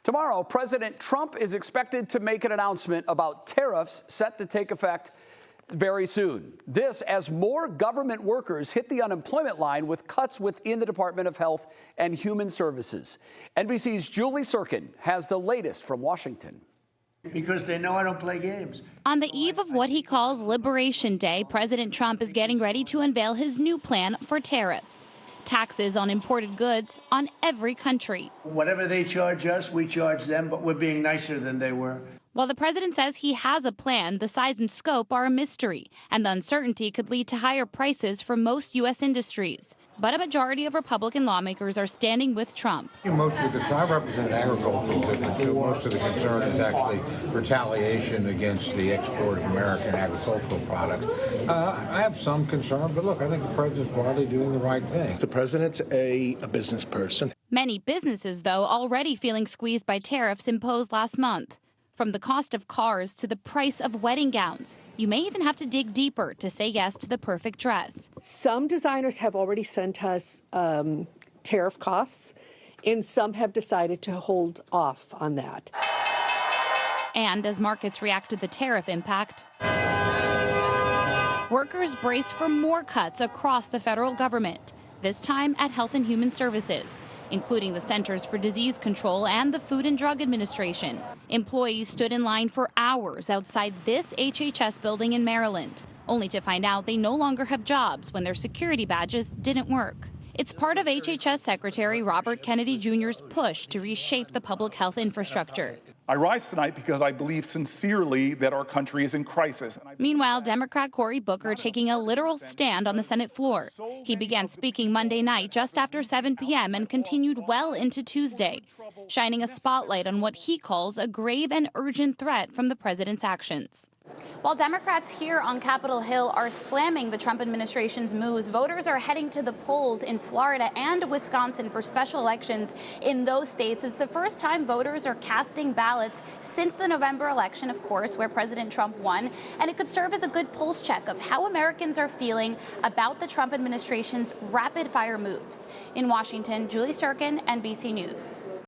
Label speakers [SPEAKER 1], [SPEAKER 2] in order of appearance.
[SPEAKER 1] Tomorrow, President Trump is expected to make an announcement about tariffs set to take effect very soon. This as more government workers hit the unemployment line with cuts within the Department of Health and Human Services. NBC's Julie Sirkin has the latest from Washington.
[SPEAKER 2] Because they know I don't play games.
[SPEAKER 3] On the eve of what he calls Liberation Day, President Trump is getting ready to unveil his new plan for tariffs. Taxes on imported goods on every country.
[SPEAKER 2] Whatever they charge us, we charge them, but we're being nicer than they were.
[SPEAKER 3] While the president says he has a plan, the size and scope are a mystery, and the uncertainty could lead to higher prices for most U.S. industries. But a majority of Republican lawmakers are standing with Trump.
[SPEAKER 4] Most of the concern, I represent agricultural business, so most of the concern is actually retaliation against the export of American agricultural products. I have some concern, but look, I think the president's broadly doing the right thing.
[SPEAKER 5] The president's a business person.
[SPEAKER 3] Many businesses, though, already feeling squeezed by tariffs imposed last month. From the cost of cars to the price of wedding gowns, you may even have to dig deeper to say yes to the perfect dress.
[SPEAKER 6] Some designers have already sent us tariff costs, and some have decided to hold off on that.
[SPEAKER 3] And as markets react to the tariff impact, workers brace for more cuts across the federal government, this time at Health and Human Services, including the Centers for Disease Control and the Food and Drug Administration. Employees stood in line for hours outside this HHS building in Maryland, only to find out they no longer have jobs when their security badges didn't work. It's part of HHS Secretary Robert Kennedy Jr.'s push to reshape the public health infrastructure.
[SPEAKER 7] I rise tonight because I believe sincerely that our country is in crisis.
[SPEAKER 3] Meanwhile, Democrat Cory Booker taking a literal stand on the Senate floor. He began speaking Monday night just after 7 p.m. and continued well into Tuesday, shining a spotlight on what he calls a grave and urgent threat from the president's actions. While Democrats here on Capitol Hill are slamming the Trump administration's moves, voters are heading to the polls in Florida and Wisconsin for special elections in those states. It's the first time voters are casting ballots since the November election, of course, where President Trump won. And it could serve as a good pulse check of how Americans are feeling about the Trump administration's rapid-fire moves. In Washington, Julie Sirkin, NBC News.